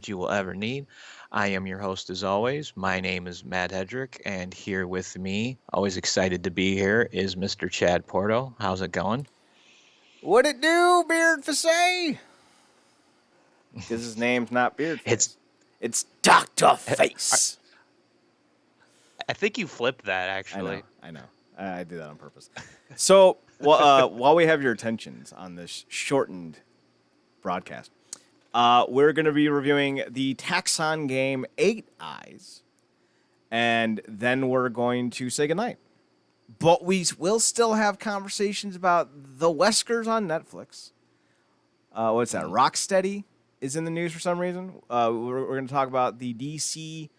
that you will ever need. I am your host as always. My name is Matt Hedrick, and here with me, always excited to be here, is Mr. Chad Porto. How's it going? What it do, Beardface? Because his name's not It's. Beardface. It's Dr. I Face. I think you flipped that I know, actually. I know. I did that on purpose. So, while we have your attentions on this shortened broadcast, we're going to be reviewing the Taxon game 8 Eyes, and then we're going to say goodnight. But we will still have conversations about the Weskers on Netflix. What's that? Rocksteady is in the news for some reason. We're going to talk about the DC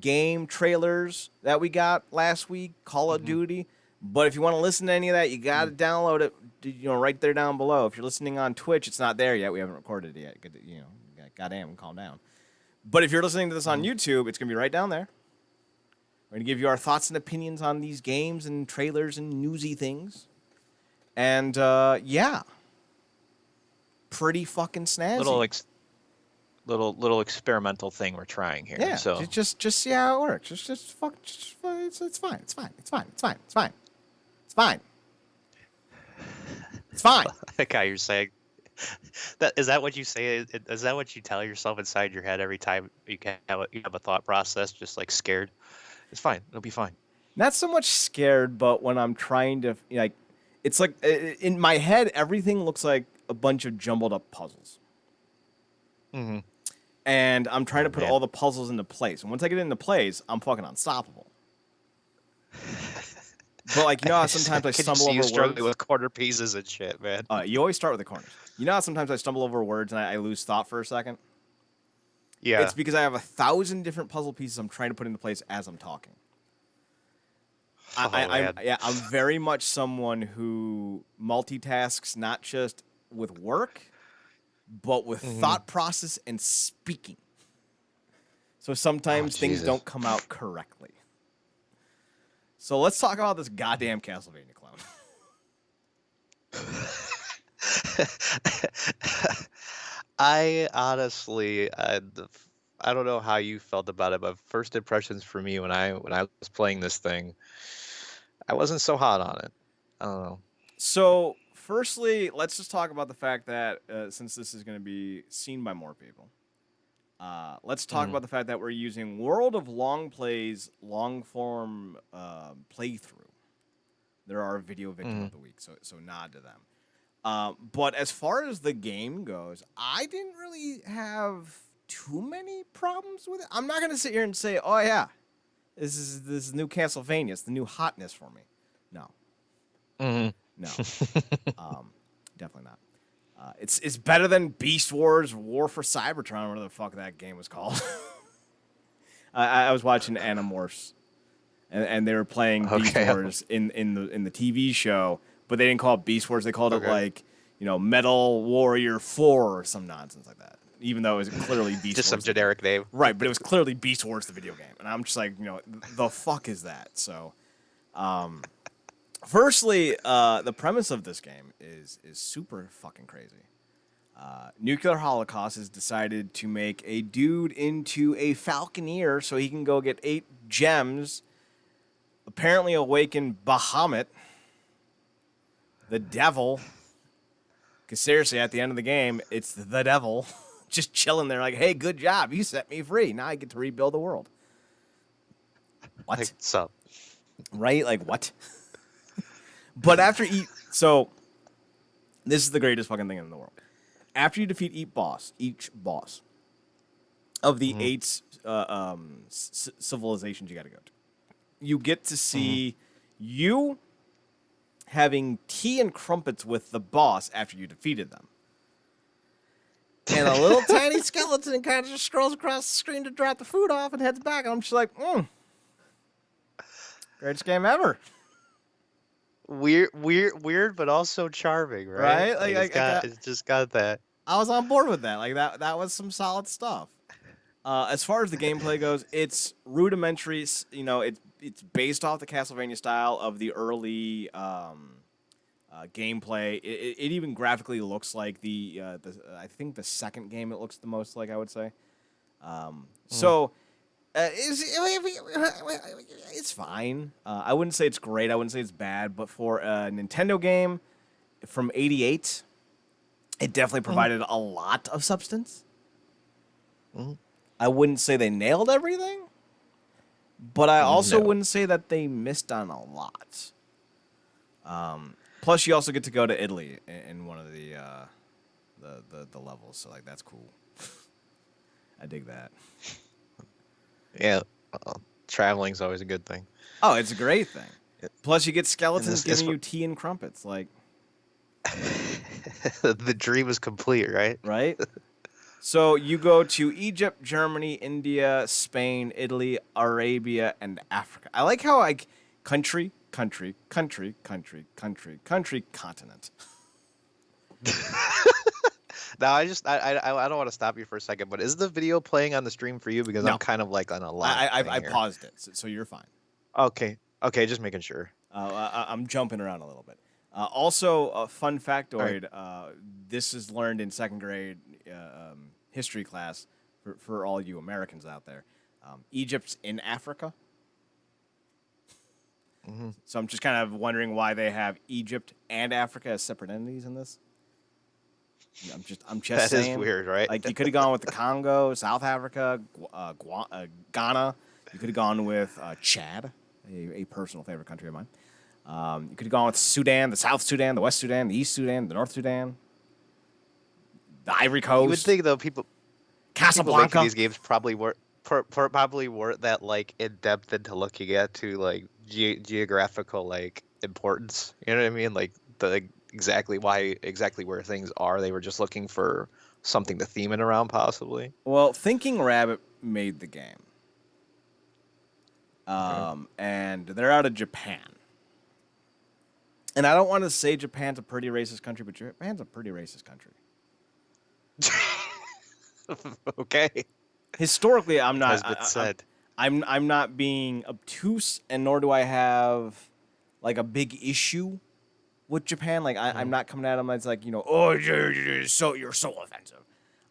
game trailers that we got last week, Call of Duty. But if you want to listen to any of that, you got to download it. Right there down below. If you're listening on Twitch, it's not there yet. We haven't recorded it yet. Goddamn, calm down. But if you're listening to this on YouTube, it's going to be right down there. We're going to give you our thoughts and opinions on these games and trailers and newsy things. And, yeah. Pretty fucking snazzy. Little experimental thing we're trying here. Yeah, So just see how it works. It's fine. It's fine. I like how you're saying that. Is that what you say? Is that what you tell yourself inside your head every time you have a thought process? Just like scared. It's fine. It'll be fine. Not so much scared, but when I'm trying to it's like in my head, everything looks like a bunch of jumbled up puzzles. Mm-hmm. And I'm trying to put all the puzzles into place. And once I get into place, I'm fucking unstoppable. But how sometimes I stumble over struggling words with corner pieces and shit, man. You always start with the corners. You know how sometimes I stumble over words and I lose thought for a second? Yeah. It's because I have 1,000 different puzzle pieces I'm trying to put into place as I'm talking. I'm very much someone who multitasks not just with work, but with thought process and speaking. So sometimes things don't come out correctly. So let's talk about this goddamn Castlevania clown. I honestly, I don't know how you felt about it, but first impressions for me when I was playing this thing, I wasn't so hot on it. I don't know. So, firstly, let's just talk about the fact that since this is going to be seen by more people, let's talk about the fact that we're using World of Long Play's long-form playthrough. They're our video victim of the week, so nod to them. But as far as the game goes, I didn't really have too many problems with it. I'm not going to sit here and say, oh, yeah, this is new Castlevania. It's the new hotness for me. No. No. Definitely not. It's better than Beast Wars War for Cybertron, whatever the fuck that game was called. I was watching Animorphs, and they were playing Beast Wars in the TV show, but they didn't call it Beast Wars. They called it Metal Warrior 4 or some nonsense like that. Even though it was clearly Beast Wars. Just some generic name. Right, but it was clearly Beast Wars, the video game. And I'm just like, the fuck is that? So, firstly, the premise of this game is super fucking crazy. Nuclear Holocaust has decided to make a dude into a falconeer so he can go get 8 gems, apparently awaken Bahamut, the devil. Because seriously, at the end of the game, it's the devil just chilling there like, hey, good job. You set me free. Now I get to rebuild the world. What? What's up? Right? Like, what? But after so this is the greatest fucking thing in the world. After you defeat each boss of the 8 civilizations you got to go to, you get to see you having tea and crumpets with the boss after you defeated them. And a little tiny skeleton kind of just scrolls across the screen to drop the food off and heads back. And I'm just like, greatest game ever. Weird, but also charming, right? Right? It's just got that. I was on board with that. Like that was some solid stuff. As far as the gameplay goes, it's rudimentary. It's based off the Castlevania style of the early gameplay. It even graphically looks like I think the second game it looks the most like, I would say. So it's fine. I wouldn't say it's great. I wouldn't say it's bad. But for a Nintendo game from '88, it definitely provided a lot of substance. I wouldn't say they nailed everything, but I also wouldn't say that they missed on a lot. Plus, you also get to go to Italy in one of the levels, so like that's cool. I dig that. Yeah, traveling's always a good thing. Oh, it's a great thing. Plus, you get skeletons giving you tea and crumpets, like. The dream is complete, right? Right? So you go to Egypt, Germany, India, Spain, Italy, Arabia, and Africa. I like how country, continent. Now, I don't want to stop you for a second, but is the video playing on the stream for you? Because No. I'm kind of like on a lot. I paused it, so you're fine. Okay, just making sure. I'm jumping around a little bit. Also, a fun factoid. Right. This is learned in second grade history class for all you Americans out there. Egypt's in Africa. So I'm just kind of wondering why they have Egypt and Africa as separate entities in this. I'm just saying. That is weird, right? Like you could have gone with the Congo, South Africa, Ghana. You could have gone with Chad, a personal favorite country of mine. You could have gone with Sudan, the South Sudan, the West Sudan, the East Sudan, the North Sudan, the Ivory Coast. You would think though people Casablanca. Making these games probably weren't that like in depth into looking at to like geographical like importance. You know what I mean? Like exactly where things are. They were just looking for something to theme it around, possibly. Well, Thinking Rabbit made the game, and they're out of Japan. And I don't want to say Japan's a pretty racist country, but Japan's a pretty racist country. Okay. Historically, I'm not. Has been said. I'm not being obtuse, and nor do I have like a big issue with Japan. Like I'm not coming at them as like oh you're so offensive.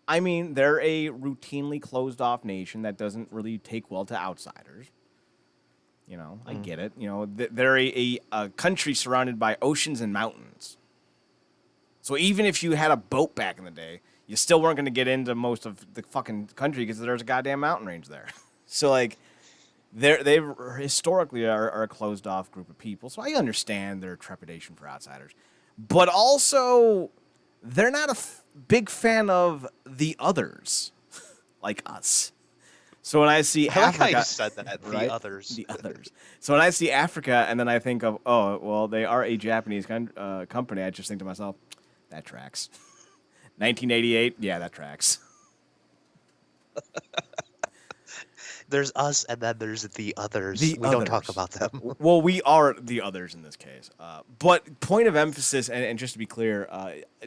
I mean they're a routinely closed off nation that doesn't really take well to outsiders. I get it. They're a country surrounded by oceans and mountains. So even if you had a boat back in the day, you still weren't going to get into most of the fucking country because there's a goddamn mountain range there. So like, they historically are a closed off group of people. So I understand their trepidation for outsiders, but also they're not a big fan of the others, like us. So when I see Africa, I like how you said that, right? The others. So when I see Africa, and then I think of, oh, well, they are a Japanese company, I just think to myself, that tracks. 1988, yeah, that tracks. There's us, and then there's the others. We don't talk about them. Well, we are the others in this case. But point of emphasis, and just to be clear,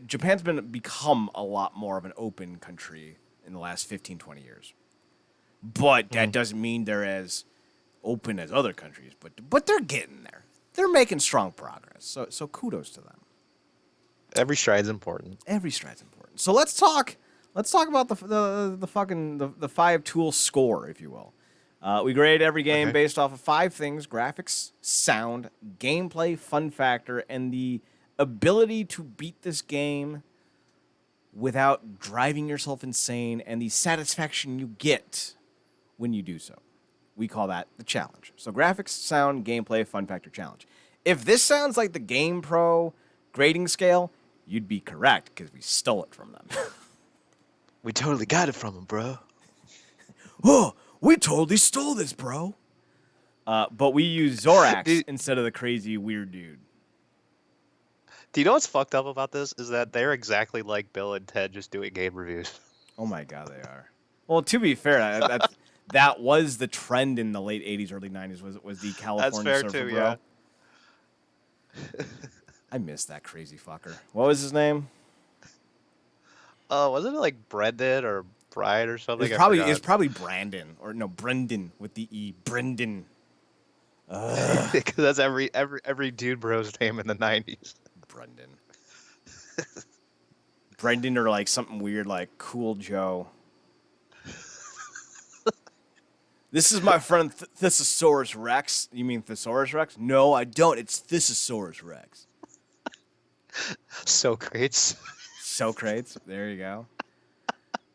Japan's become a lot more of an open country in the last 15, 20 years. But that doesn't mean they're as open as other countries. But they're getting there. They're making strong progress. So kudos to them. Every stride's important. So let's talk about the 5-tool score, if you will. We grade every game based off of 5 things: graphics, sound, gameplay, fun factor, and the ability to beat this game without driving yourself insane, and the satisfaction you get when you do so. We call that the challenge. So graphics, sound, gameplay, fun factor, challenge. If this sounds like the GamePro grading scale, you'd be correct because we stole it from them. We totally got it from them, bro. Oh, we totally stole this, bro. But we use Zorax instead of the crazy weird dude. Do you know what's fucked up about this? Is that they're exactly like Bill and Ted just doing game reviews. Oh my god, they are. Well, to be fair, that was the trend in the late 80s, early 90s, was the California That's fair Surfer too, Bro. Yeah. I miss that crazy fucker. What was his name? Wasn't it like Brendan or Brian or something? It's probably Brandon, or no, Brendan with the E. Brendan. Because that's every dude bro's name in the 90s. Brendan. Brendan or like something weird like Cool Joe. This is my friend Thesaurus Rex. You mean Thesaurus Rex? No, I don't. It's Thesaurus Rex. Socrates. Socrates. There you go.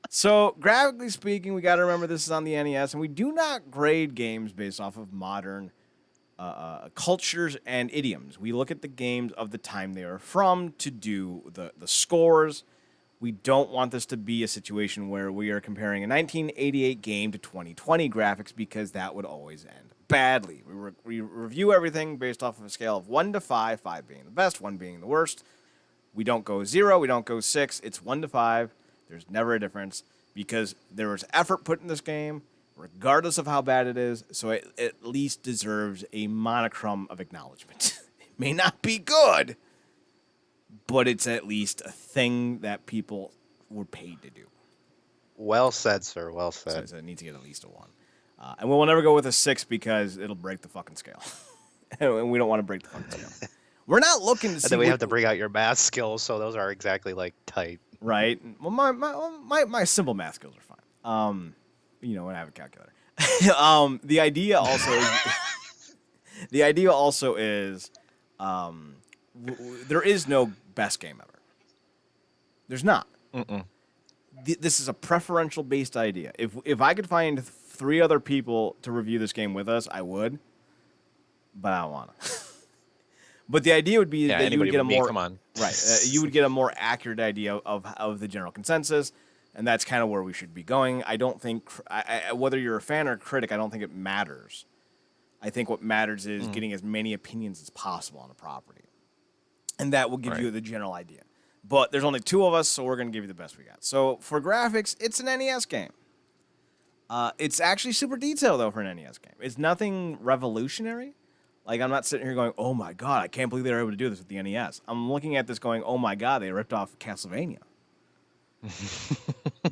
So, graphically speaking, we got to remember this is on the NES, and we do not grade games based off of modern cultures and idioms. We look at the games of the time they are from to do the scores. We don't want this to be a situation where we are comparing a 1988 game to 2020 graphics, because that would always end badly. We review everything based off of a scale of 1 to 5, 5 being the best, 1 being the worst. We don't go 0, we don't go 6. It's 1 to 5. There's never a difference, because there was effort put in this game, regardless of how bad it is, so it at least deserves a monochrome of acknowledgement. It may not be good, but it's at least a thing that people were paid to do. Well said, sir. Well said. So it needs to get at least a 1. And we'll never go with a 6, because it'll break the fucking scale. And we don't want to break the fucking scale. We're not looking to see. And then we have to bring out your math skills, so those are exactly like tight. Right. Well, my simple math skills are fine. When I have a calculator. The idea also is, there is no best game ever. There's not. This is a preferential based idea. If I could find 3 other people to review this game with us, I would. But I don't want to. But the idea would be that you would get a more you would get a more accurate idea of the general consensus, and that's kind of where we should be going. I don't think whether you're a fan or a critic, I don't think it matters. I think what matters is getting as many opinions as possible on a property, and that will give you the general idea. But there's only 2 of us, so we're going to give you the best we got. So for graphics, it's an NES game. It's actually super detailed though for an NES game. It's nothing revolutionary. Like, I'm not sitting here going, oh my god, I can't believe they were able to do this with the NES. I'm looking at this going, oh my god, they ripped off Castlevania.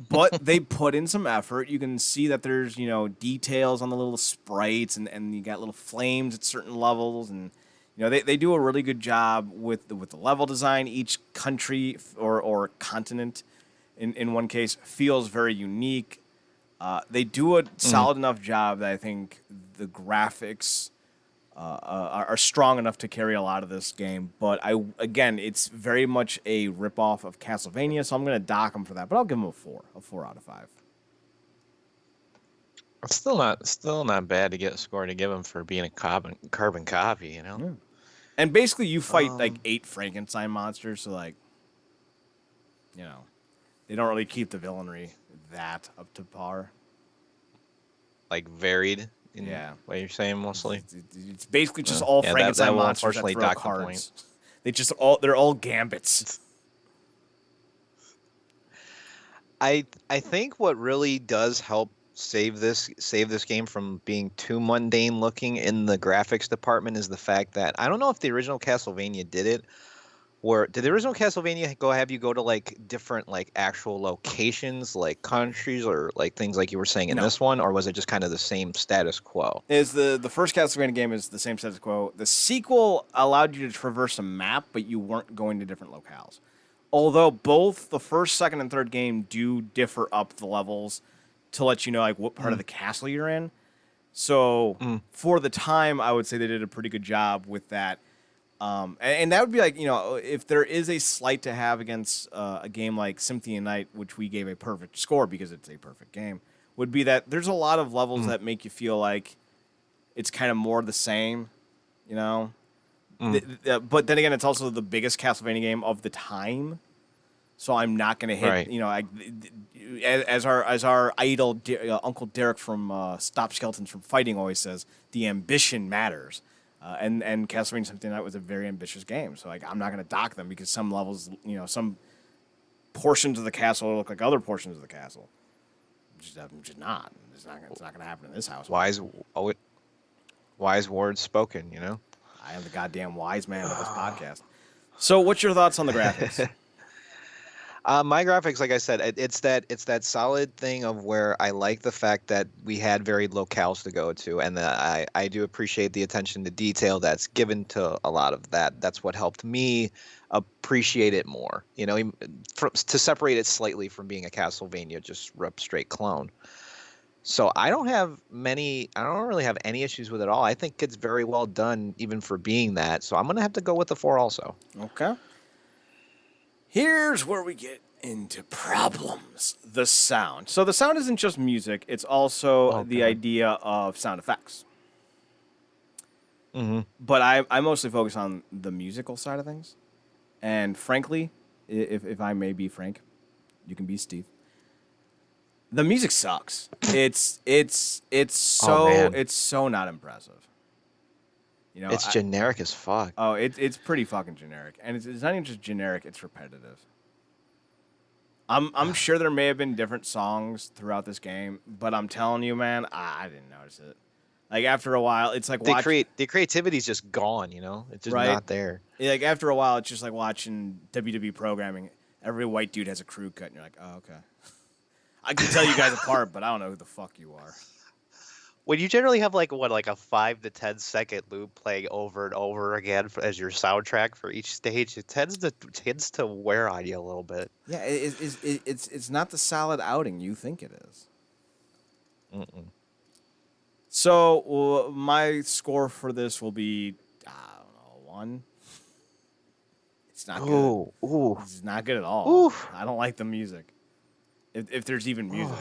But they put in some effort. You can see that there's, details on the little sprites, and you got little flames at certain levels, and they do a really good job with the level design. Each country or continent, in one case, feels very unique. They do a solid enough job that I think the graphics are strong enough to carry a lot of this game. But it's very much a ripoff of Castlevania, so I'm going to dock them for that. But I'll give them a 4 out of 5. It's still not bad to get a score to give them for being a carbon copy, Yeah. And basically, you fight like 8 Frankenstein monsters, so they don't really keep the villainry that up to par. Like varied. What you're saying mostly. It's basically just all Frankenstein monsters that throw cards. They're all gambits. I think what really does help save this game from being too mundane looking in the graphics department is the fact that I don't know if the original Castlevania did it. Did the original Castlevania have you go to like different like actual locations, like countries or like things like you were saying in this one, or was it just kind of the same status quo? Is the first Castlevania game is the same status quo. The sequel allowed you to traverse a map, but you weren't going to different locales. Although both the first, second, and third game do differ up the levels to let you know like what part of the castle you're in. So for the time, I would say they did a pretty good job with that. And that would be like, if there is a slight to have against a game like Symphony of Night, which we gave a perfect score because it's a perfect game, would be that there's a lot of levels that make you feel like it's kind of more the same, But then again, it's also the biggest Castlevania game of the time. So I'm not going to hit, as our idol Uncle Derek from Stop Skeletons from Fighting always says, the ambition matters. And Castlevania Symphony of the Night was a very ambitious game. So I'm not going to dock them because some levels, some portions of the castle look like other portions of the castle. Just not. It's not going to happen in this house. Wise words spoken, I am the goddamn wise man of this podcast. So what's your thoughts on the graphics? My graphics, like I said, it's that solid thing of where I like the fact that we had varied locales to go to, and that I do appreciate the attention to detail that's given to a lot of that. That's what helped me appreciate it more, to separate it slightly from being a Castlevania just straight clone. So I don't really have any issues with it at all. I think it's very well done, even for being that. So I'm gonna have to go with the 4 also. Okay. Here's where we get into problems. The sound. So the sound isn't just music, it's also Oh the god. idea of sound effects. Mm-hmm. But I mostly focus on the musical side of things. And frankly, if I may be frank, you can be Steve. The music sucks. It's Oh so man, it's so not impressive. You know, it's generic as fuck. it's pretty fucking generic, and it's not even just generic; it's repetitive. I'm sure there may have been different songs throughout this game, but I'm telling you, man, I didn't notice it. Like after a while, it's like The creativity's just gone. It's just right. not there. Like after a while, it's just like watching WWE programming. Every white dude has a crew cut, and you're like, oh okay. I can tell you guys apart, but I don't know who the fuck you are. When you generally have like a 5 to 10 second loop playing over and over again as your soundtrack for each stage, it tends to wear on you a little bit. Yeah, it's not the solid outing you think it is. Mm-mm. So my score for this will be, I don't know, 1. It's not good. Ooh, It's not good at all. ooh. I don't like the music. If there's even music.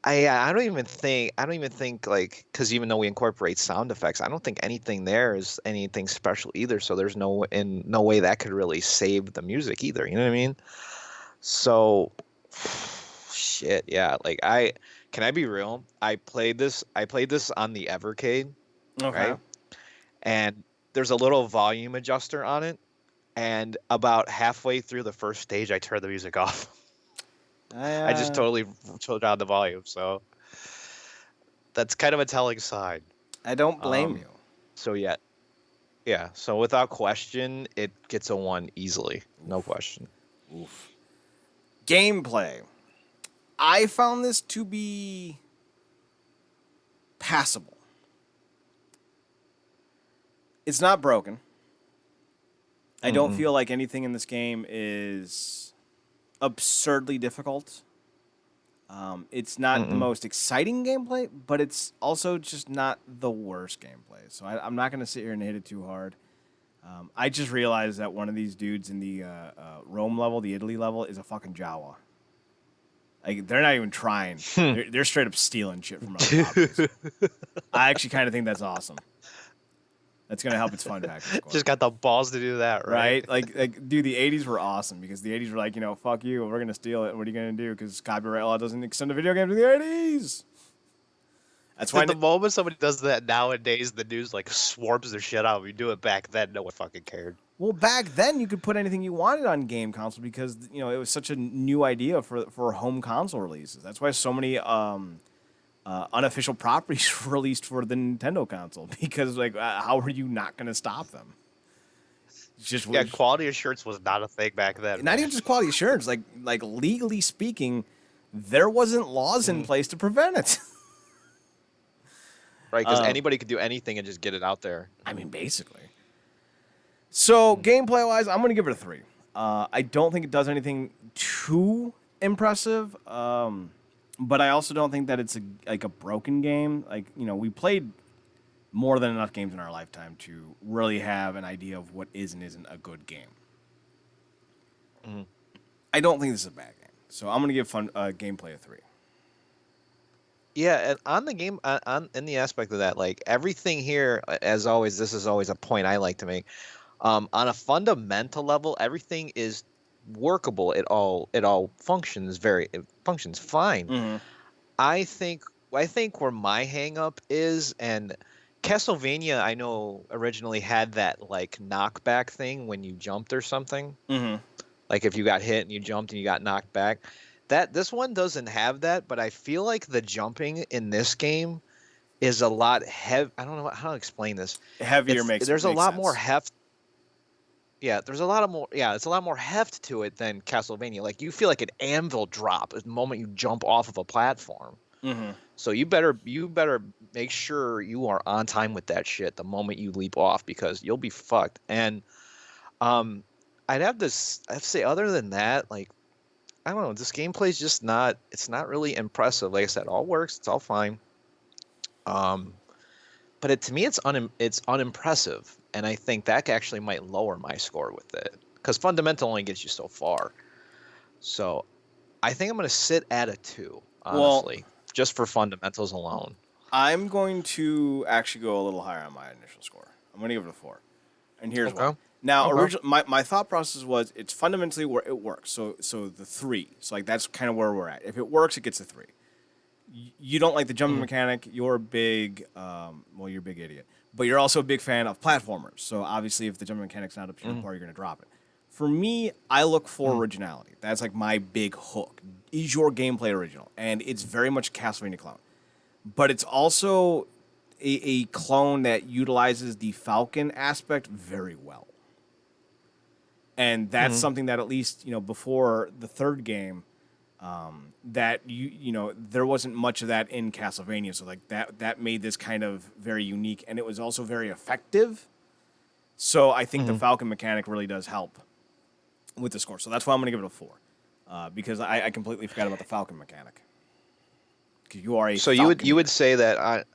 I don't even think like, because even though we incorporate sound effects, I don't think anything there is anything special either. So there's no way that could really save the music either. You know what I mean? So shit, yeah. Like can I be real? I played this on the Evercade, Okay. right? And there's a little volume adjuster on it, and about halfway through the first stage, I turned the music off. I I just totally turned down the volume, so that's kind of a telling sign. I don't blame Um, you. so yeah. So without question, it gets a 1 easily, no question. Oof. Gameplay. I found this to be passable. It's not broken. I don't Mm-mm. feel like anything in this game is absurdly difficult. It's not the Mm-mm. most exciting gameplay, but it's also just not the worst gameplay. So I'm not going to sit here and hit it too hard. I just realized that one of these dudes in the Rome level, the Italy level, is a fucking Jawa. Like they're not even trying. They're straight up stealing shit from other properties. I actually kind of think that's awesome. That's gonna help its fun factor score. Just got the balls to do that, right? Right? Like, dude, the '80s were awesome because the '80s were like, fuck you, we're gonna steal it. What are you gonna do? Because copyright law doesn't extend to video games in the '80s. That's why. At the moment somebody does that nowadays, the news like swarms their shit out. We do it back then, no one fucking cared. Well, back then you could put anything you wanted on game console because it was such a new idea for home console releases. That's why so many unofficial properties were released for the Nintendo console because how are you not gonna stop them? Just Yeah, quality assurance was not a thing back then. not Man. even just quality assurance, like legally speaking, there wasn't laws in place to prevent it. Right, because anybody could do anything and just get it out there. I mean, basically. So gameplay wise, I'm gonna give it a 3. I don't think it does anything too impressive, but I also don't think that it's a broken game. Like we played more than enough games in our lifetime to really have an idea of what is and isn't a good game. I don't think this is a bad game, so I'm gonna give gameplay a 3. Yeah, and on the game, on in the aspect of that, like everything here, as always, this is always a point I like to make. On a fundamental level, everything is workable. It all functions fine. Mm-hmm. I think where my hang up is, and Castlevania, I know originally had that like knockback thing when you jumped or something. Mm-hmm. Like if you got hit and you jumped and you got knocked back. This one doesn't have that, but I feel like the jumping in this game is a lot heavy. I don't know how to explain this. Heavier There's a lot sense. more heft. Yeah, there's a lot of more. Yeah, it's a lot more heft to it than Castlevania. Like you feel like an anvil drop the moment you jump off of a platform. Mm-hmm. So you better make sure you are on time with that shit the moment you leap off because you'll be fucked. And I'd have to say other than that, like I don't know. This gameplay's just not. It's not really impressive. Like I said, all works. It's all fine. Um, but to me, it's unimpressive, and I think that actually might lower my score with it because fundamental only gets you so far. So I think I'm going to sit at a 2, Well, honestly, just for fundamentals alone. I'm going to actually go a little higher on my initial score. I'm going to give it a 4. And here's why. Okay. Now, Okay. my thought process was it's fundamentally where it works. So the 3. So like that's kind of where we're at. If it works, it gets a 3. You don't like the jumping mechanic. You're a big, you're a big idiot. But you're also a big fan of platformers. So obviously, if the jumping mechanic's not up to your par, you're going to drop it. For me, I look for originality. That's like my big hook. Is your gameplay original? And it's very much a Castlevania clone. But it's also a clone that utilizes the Falcon aspect very well. And that's something that at least, before the third game, that there wasn't much of that in Castlevania. So like that made this kind of very unique, and it was also very effective. So I think the Falcon mechanic really does help with the score. So that's why I'm going to give it a 4, because I completely forgot about the Falcon mechanic. Because you are a So you would say that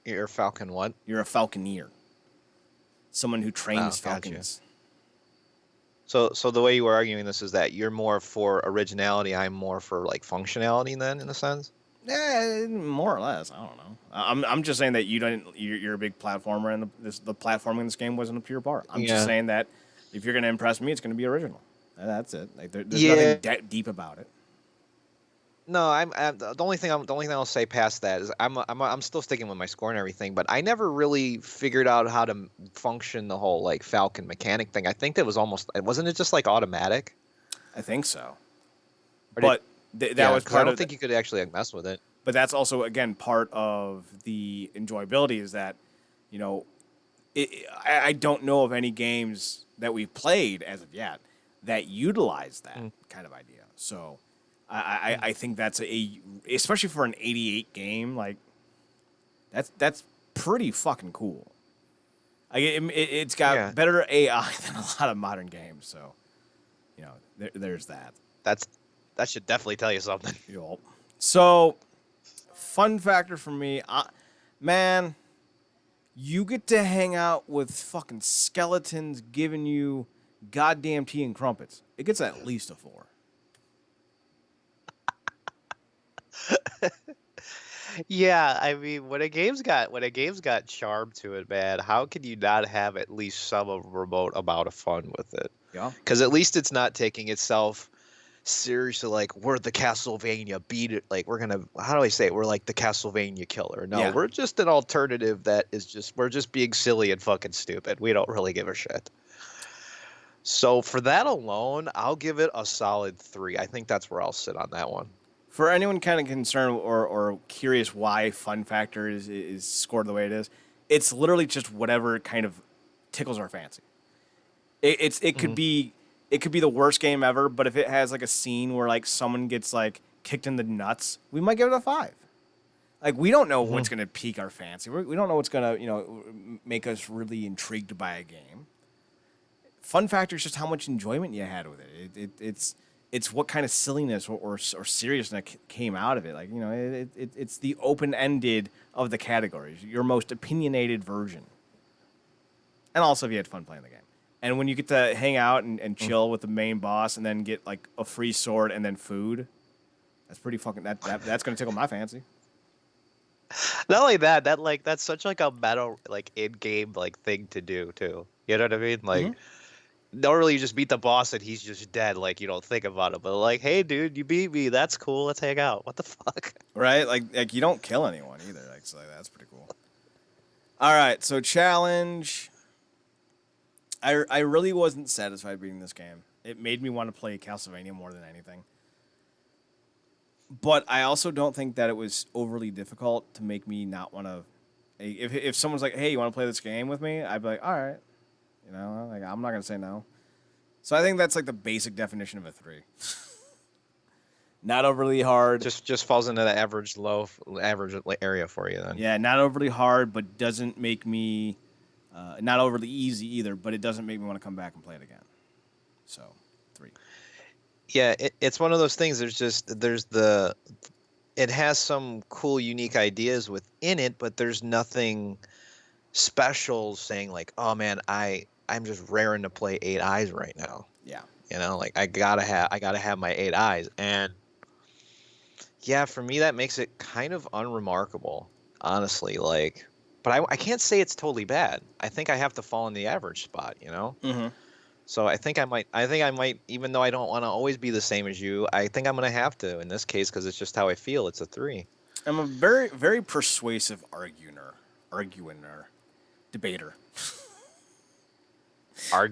you're a Falcon what? You're a Falconeer, someone who trains Gotcha. Falcons. So the way you were arguing this is that you're more for originality, I'm more for like functionality then, in a sense? Yeah, more or less. I don't know. I'm just saying that you're a big platformer, and the platforming in this game wasn't a pure part. I'm just saying that if you're going to impress me, it's going to be original. And that's it. Like there's nothing deep about it. No, I'm the only thing I'll say past that is I'm still sticking with my score and everything, but I never really figured out how to function the whole like Falcon mechanic thing. I think that was wasn't it just like automatic? I think so. Or But that was part I don't of think you could actually like, mess with it. But that's also again part of the enjoyability is that, I don't know of any games that we've played as of yet that utilize that kind of idea. So I think that's especially for an 88 game, like that's pretty fucking cool. Like it's got better AI than a lot of modern games. So, there's that. That should definitely tell you something. Yup. So, fun factor for me, man, you get to hang out with fucking skeletons giving you goddamn tea and crumpets. It gets at least a 4. Yeah, I mean, when a game's got charm to it, man, how can you not have at least some remote amount of fun with it? Yeah. Because at least it's not taking itself seriously. Like we're the Castlevania beat it. Like how do I say it? We're like the Castlevania killer. No, we're just an alternative that is we're just being silly and fucking stupid. We don't really give a shit. So for that alone, I'll give it a solid 3. I think that's where I'll sit on that one. For anyone kind of concerned or curious why Fun Factor is scored the way it is, it's literally just whatever kind of tickles our fancy. It could be the worst game ever, but if it has like a scene where like someone gets like kicked in the nuts, we might give it a 5. Like we don't know what's gonna pique our fancy. We don't know what's gonna make us really intrigued by a game. Fun Factor is just how much enjoyment you had with it. It's what kind of silliness or seriousness came out of it. Like, it's the open-ended of the categories, your most opinionated version. And also if you had fun playing the game. And when you get to hang out and chill with the main boss and then get like a free sword and then food, that's pretty fucking, that's going to tickle my fancy. Not only that, that's such like a meta, like in-game like thing to do too. You know what I mean? Like, normally you just beat the boss and he's just dead. Like you don't think about it, but like, hey, dude, you beat me. That's cool. Let's hang out. What the fuck? Right? Like you don't kill anyone either. Like, so that's pretty cool. All right, so challenge. I really wasn't satisfied beating this game. It made me want to play Castlevania more than anything. But I also don't think that it was overly difficult to make me not want to. If someone's like, "Hey, you want to play this game with me?" I'd be like, "All right." Like I'm not gonna say no. So I think that's like the basic definition of a 3. Not overly hard. Just falls into the average area for you then. Yeah, not overly hard, but doesn't make me not overly easy either. But it doesn't make me want to come back and play it again. So 3. Yeah, it's one of those things. It has some cool, unique ideas within it, but there's nothing special saying like, oh man, I'm just raring to play Eight Eyes right now. Yeah. Like I gotta have my Eight Eyes, and yeah, for me that makes it kind of unremarkable, honestly. Like, but I can't say it's totally bad. I think I have to fall in the average spot, you know. Mm-hmm. So I think I might, even though I don't want to always be the same as you, I think I'm gonna have to in this case because it's just how I feel. It's a 3. I'm a very, very persuasive arguer, debater. I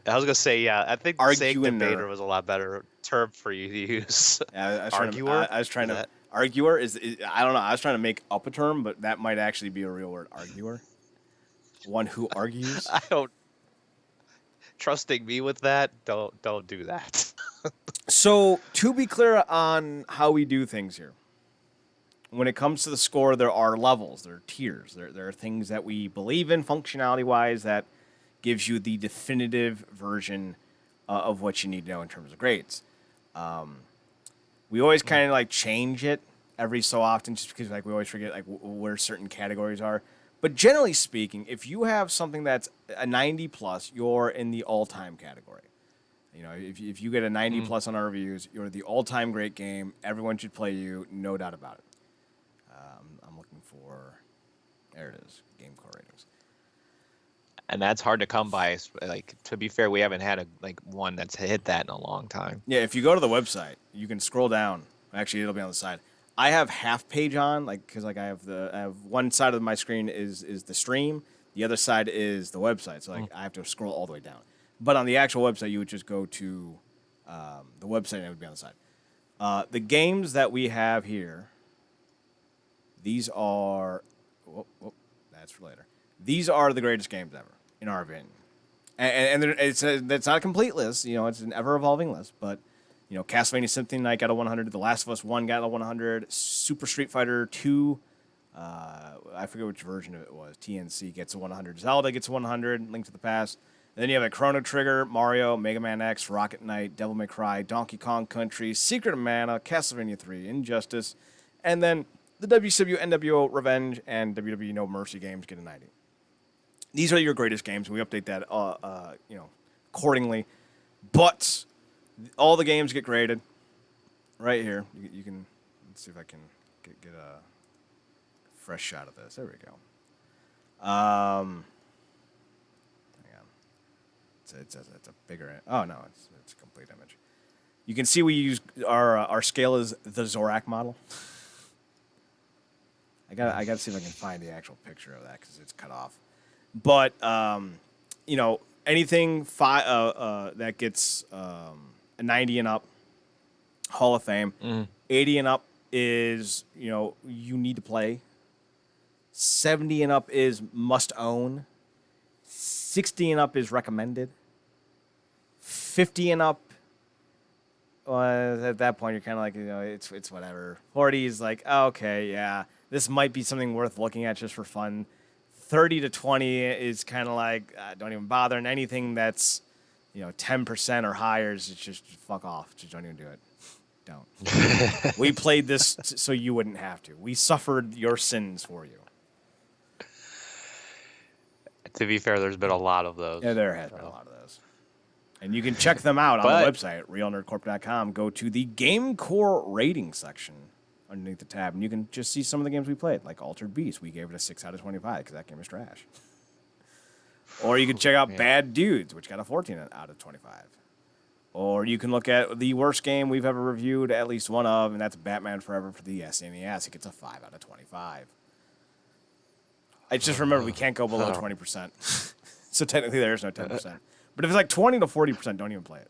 was gonna say, yeah, I think saying Arguiner. debater was a lot better term for you to use. I was Arguer? I was trying Is to. that- Arguer is I don't know. I was trying to make up a term, but that might actually be a real word. Arguer, one who argues. I don't trusting me with that. Don't do that. So to be clear on how we do things here, when it comes to the score, there are levels, there are tiers, there are things that we believe in functionality wise that gives you the definitive version of what you need to know in terms of grades. We always kind of like change it every so often, just because like we always forget like where certain categories are. But generally speaking, if you have something that's a 90 plus, you're in the all-time category. You know, if you get a 90 plus on our reviews, you're the all-time great game. Everyone should play you, no doubt about it. I'm looking for, there it is, GameCorp ratings. And that's hard to come by. Like, to be fair, we haven't had one that's hit that in a long time. Yeah, if you go to the website, you can scroll down. Actually, it'll be on the side. I have half page on, like, because like I have one side of my screen is the stream, the other side is the website. So like I have to scroll all the way down. But on the actual website, you would just go to the website and it would be on the side. The games that we have here, these are, that's for later. These are the greatest games ever, in our opinion. And it's not a complete list, you know, it's an ever-evolving list, but, you know, Castlevania Symphony Night got a 100, The Last of Us 1 got a 100, Super Street Fighter 2, I forget which version of it was, TNC gets a 100, Zelda gets a 100, Link to the Past. And then you have like Chrono Trigger, Mario, Mega Man X, Rocket Knight, Devil May Cry, Donkey Kong Country, Secret of Mana, Castlevania 3, Injustice, and then the WCW, NWO, Revenge, and WWE No Mercy games get a 90. These are your greatest games, and we update that, you know, accordingly. But all the games get graded right here. You can, let's see if I can get a fresh shot of this. There we go. It's a bigger. Oh no, it's a complete image. You can see we use our scale is the Zorak model. I got to see if I can find the actual picture of that because it's cut off. But you know, anything that gets a 90 and up, Hall of Fame. 80 and up is, you know, you need to play. 70 and up is must own. 60 and up is recommended. 50 and up, at that point, you're kind of like, you know, it's whatever. 40 is like, oh, okay, yeah, this might be something worth looking at just for fun. 30 to 20 is kind of like, don't even bother. And anything that's, you know, 10% or higher is just fuck off. Just don't even do it. Don't. We played this so you wouldn't have to. We suffered your sins for you. To be fair, there's been a lot of those. Yeah, there has been a lot of those. And you can check them out on the website, realnerdcorp.com. Go to the GameCorp rating section underneath the tab, and you can just see some of the games we played, like Altered Beast. We gave it a 6 out of 25 because that game is trash. Or you can check out Bad Dudes, which got a 14 out of 25. Or you can look at the worst game we've ever reviewed, at least one of, and that's Batman Forever for the SNES. It gets a 5 out of 25. I just remember we can't go below 20%. So technically there is no 10%. But if it's like 20 to 40%, don't even play it.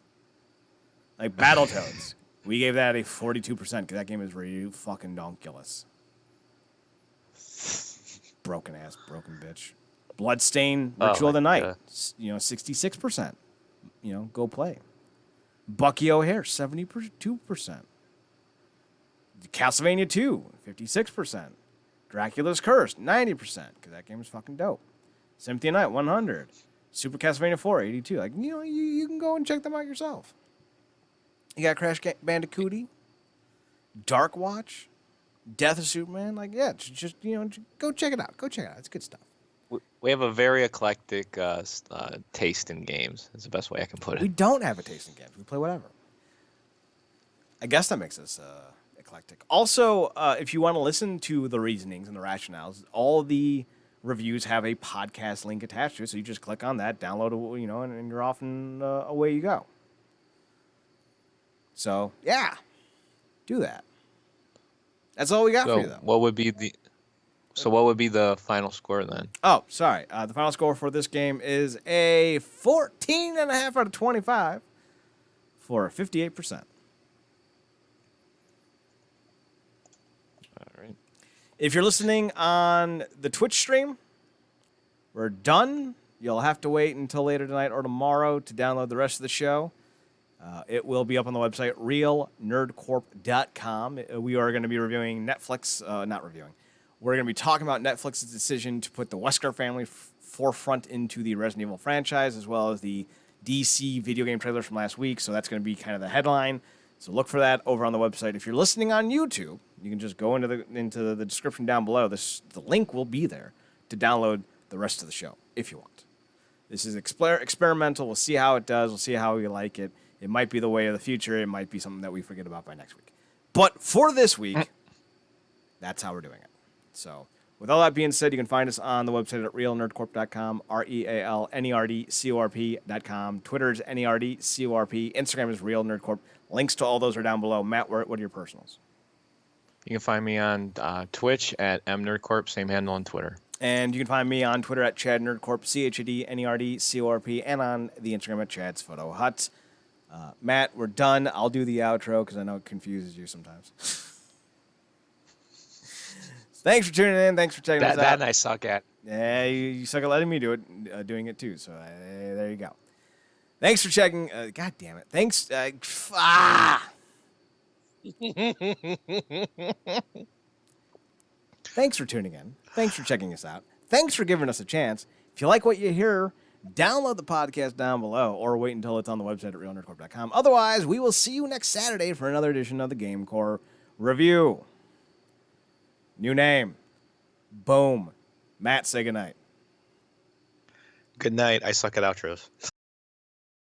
Like Battletoads. We gave that a 42% because that game is really fucking donkulous. Broken bitch. Bloodstain Ritual of the Night. You know, 66%. You know, go play. Bucky O'Hare, 72%. Castlevania 2, 56%. Dracula's Curse, 90%, because that game is fucking dope. Symphony of the Night, 100. Super Castlevania 4, 82. Like, you know, you can go and check them out yourself. You got Crash Bandicooty, Dark Watch, Death of Superman. Like, yeah, just go check it out. Go check it out. It's good stuff. We have a very eclectic taste in games. Is the best way I can put it. We don't have a taste in games. We play whatever. I guess that makes us eclectic. Also, if you want to listen to the reasonings and the rationales, all the reviews have a podcast link attached to it. So you just click on that, download it, and you're off and away you go. So, yeah, do that. That's all we got for you, though. What would be the final score then? Oh, sorry. The final score for this game is a 14.5 out of 25 for 58%. All right. If you're listening on the Twitch stream, we're done. You'll have to wait until later tonight or tomorrow to download the rest of the show. It will be up on the website, realnerdcorp.com. We are going to be reviewing Netflix, not reviewing. We're going to be talking about Netflix's decision to put the Wesker family forefront into the Resident Evil franchise, as well as the DC video game trailers from last week. So that's going to be kind of the headline. So look for that over on the website. If you're listening on YouTube, you can just go into the description down below. The link will be there to download the rest of the show if you want. This is experimental. We'll see how it does. We'll see how we like it. It might be the way of the future. It might be something that we forget about by next week. But for this week, that's how we're doing it. So with all that being said, you can find us on the website at realnerdcorp.com, realnerdcorp.com. Twitter is nerdcorp. Instagram is realnerdcorp. Links to all those are down below. Matt, what are your personals? You can find me on Twitch at mnerdcorp, same handle on Twitter. And you can find me on Twitter at ChadNerdcorp, ChadNerdcorp, and on the Instagram at Chad's Photo Hut. Matt, we're done. I'll do the outro because I know it confuses you sometimes. Thanks for tuning in. Thanks for checking us out. That I suck at. Yeah, you suck at letting me do it, doing it too. So there you go. Thanks for checking. God damn it. Thanks. Thanks for tuning in. Thanks for checking us out. Thanks for giving us a chance. If you like what you hear, download the podcast down below or wait until it's on the website at realnerdcorp.com. Otherwise, we will see you next Saturday for another edition of the GameCorp Review. New name. Boom. Matt, say goodnight. Good night. I suck at outros.